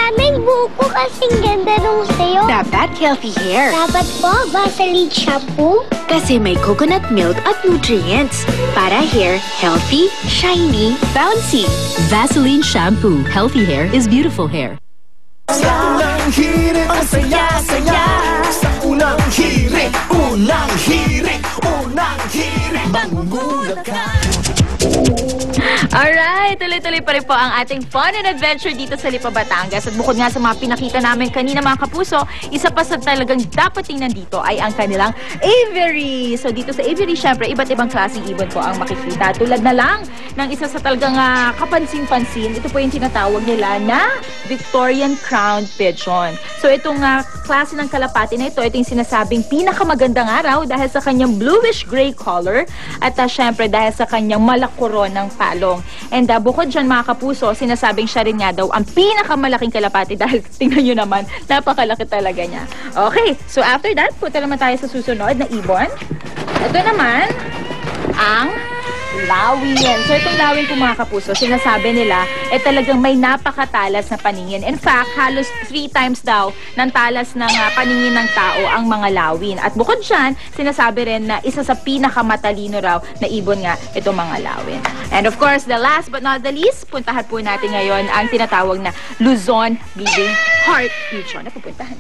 maraming buko kasing ganda nung sayo. Dapat healthy hair. Dapat po, Vaseline shampoo. Kasi may coconut milk at nutrients. Para hair, healthy, shiny, bouncy. Vaseline Shampoo. Healthy hair is beautiful hair. Sa unang hirit, ang saya-saya. Sa unang hirit, magugulat ka. Alright, tuloy-tuloy pa rin po ang ating fun and adventure dito sa Lipa, Batangas. At bukod nga sa mga pinakita namin kanina mga kapuso, isa pa sa talagang dapat tingnan dito ay ang kanilang aviary. So dito sa aviary, syempre, iba't ibang klaseng ibon po ang makikita. Tulad na lang ng isa sa talagang kapansin-pansin, ito po yung tinatawag nila na Victorian Crowned Pigeon. So itong klase ng kalapati na ito yung sinasabing pinakamagandang araw dahil sa kanyang bluish-gray color at syempre dahil sa kanyang malakoron ng palong. And bukod dyan mga kapuso, sinasabing siya rin nga daw ang pinakamalaking kalapati dahil tingnan nyo naman, napakalaki talaga niya. Okay, so after that, punta naman tayo sa susunod na ibon. Ito naman, ang lawin. So itong lawin po mga kapuso, sinasabi nila, talagang may napakatalas na paningin. In fact, halos 3 times daw ng talas ng paningin ng tao ang mga lawin. At bukod dyan, sinasabi rin na isa sa pinakamatalino raw na ibon nga itong mga lawin. And of course, the last but not the least, puntahan po natin ngayon ang tinatawag na Luzon Bleeding Heart Pigeon. Napupuntahan.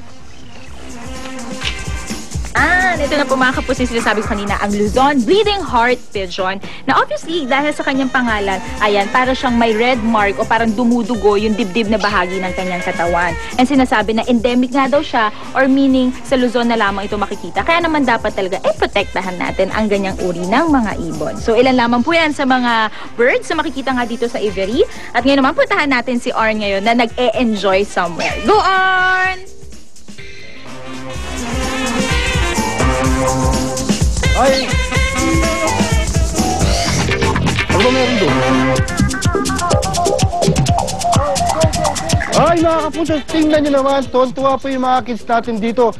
Ito na po mga kapuso yung sinasabi ko kanina, ang Luzon Bleeding Heart Pigeon na obviously dahil sa kanyang pangalan, ayan, para siyang may red mark o parang dumudugo yung dibdib na bahagi ng kanyang katawan. And sinasabi na endemic nga daw siya or meaning sa Luzon na lamang ito makikita. Kaya naman dapat talaga protektahan natin ang ganyang uri ng mga ibon. So ilan lamang po yan sa mga birds na makikita nga dito sa aviary. At ngayon naman puntahan natin si Arn ngayon na nag-e-enjoy somewhere. Go Arn! Ay! Ano ba meron doon? Ay, mga kapuso, tingnan nyo naman. Tuwan-tuwa po yung mga kids natin dito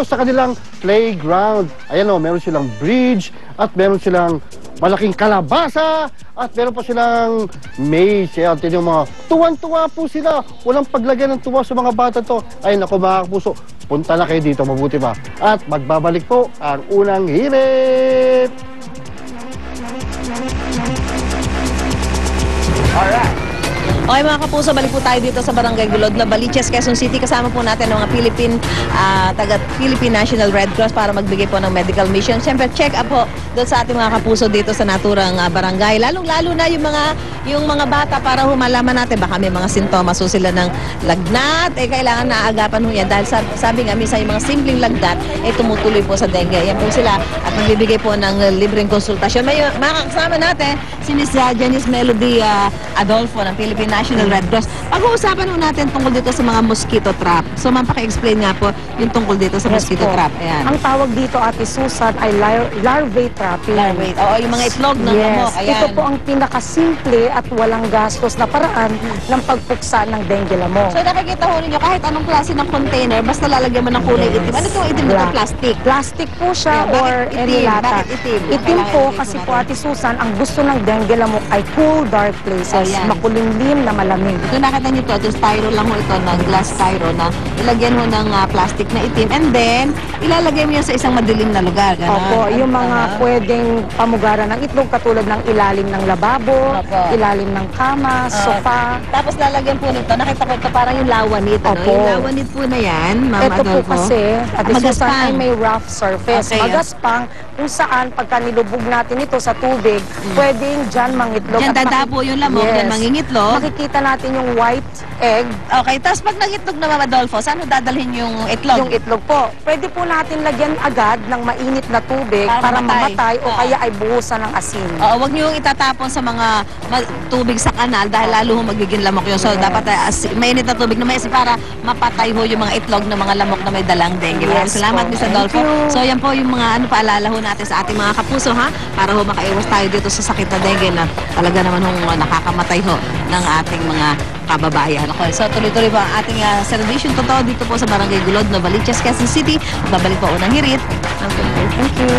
sa kanilang playground. Ayan o, meron silang bridge at meron silang malaking kalabasa at meron pa silang maze. Ayan, tingnan mga tuwan-tuwa po sila. Walang paglagyan ng tuwa sa mga bata to. Ay, naku mga kapuso, punta na kayo dito, mabuti pa. At magbabalik po ang unang hirit. Alright. Okay mga kapuso, balik po tayo dito sa Barangay Gulod na Baliches, Quezon City. Kasama po natin ang mga Philippine National Red Cross para magbigay po ng medical mission. Siyempre, check up po doon sa ating mga kapuso dito sa naturang barangay. Lalong-lalo na yung mga bata para humalaman natin baka may mga sintomas o sila ng lagnat. Kailangan naagapan ho yan dahil sabi nga, minsan yung mga simpleng lagnat tumutuloy po sa dengue. Yan po sila at magbibigay po ng libreng konsultasyon. May makakasama natin si Miss Janice Melody Adolfo ng Philippine National Red Cross. Pag-uusapan ho natin tungkol dito sa mga mosquito trap. So, ma'am, paki-explain nga po yung tungkol dito sa mosquito trap. Ayan. Ang tawag dito, Ate Susan, ay larvae trapping. Larvae. Oo, yung mga itlog ng lamok. Ayan. Ito po ang pinakasimple at walang gastos na paraan ng pagpuksa ng dengue lamok. So, nakikita ho ninyo, kahit anong klase ng container, basta lalagyan mo ng kulay itim. Ano itong itim na plastic? Plastic po siya or any lata. Itim po kasi po, Ate Susan, ang gusto ng dengue lamok ay cool, dark places. Makulimlim na malamig. Ito nakita nyo ito, styro lang ho ito, ng glass styro na ilagyan ho ng plastic na itim and then ilalagay mo yan sa isang madilim na lugar. Opo, yung mga pwedeng pamugaran ng itlog katulad ng ilalim ng lababo, ilalim ng kama, sofa. Tapos lalagyan po nito, nakita ko ito parang yung lawanit. Yung lawanit po na yan, Ma'am Adolfo. Ito po kasi, Ate Susan, ay may rough surface. Magaspang kung saan pagka nilubog natin ito sa tubig, pwedeng dyan mangitlog. Dyan dadabo yung lamok, dyan mangingitlog. Makikita natin yung white egg. Okay, tapos pag nangitlog na Ma'am Adolfo, saan dadalhin yung itlog? Yung itlog po. Pwede po natin lagyan agad ng mainit na tubig para mamatay o kaya ay buhusan ng asin. Oo, huwag niyo yung itatapon sa mga tubig sa kanal dahil lalo ho magiging lamok yun. So dapat mainit na tubig na may asin para mapatay ho yung mga itlog ng mga lamok na may dalang dengue. Salamat, Miss Adolfo. So yan po yung mga paalala ho natin sa ating mga kapuso ha, para ho makaiwas tayo dito sa sakit na dengue na talaga naman ho nakakamatay ho ng ating mga kababayan. Okay, so tuloy-tuloy po ang ating celebration totoo dito po sa Barangay Gulod, Novaliches, Quezon City. Babalik po unang hirit. Thank you.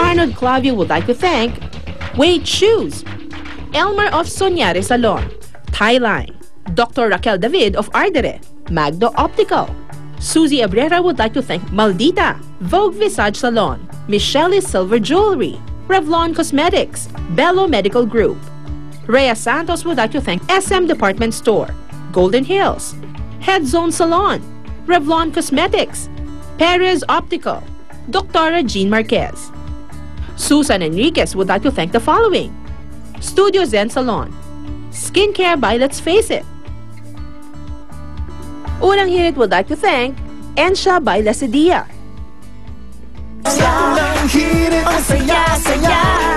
Arnold Clavio would like to thank Wade Shoes, Elmer of Sonyare Salon, Thailine. Dr. Raquel David of Ardere, Magdo Optical. Susie Abrera would like to thank Maldita, Vogue Visage Salon, Michelle's Silver Jewelry, Revlon Cosmetics, Bello Medical Group. Rhea Santos would like to thank SM Department Store, Golden Hills, Head Zone Salon, Revlon Cosmetics, Perez Optical, Dr. Jean Marquez. Susan Enriquez would like to thank the following: Studio Zen Salon, Skincare by Let's Face It. Unang hirit would like to thank Ensha by Lesidia. Unang hirit, ang saya-saya.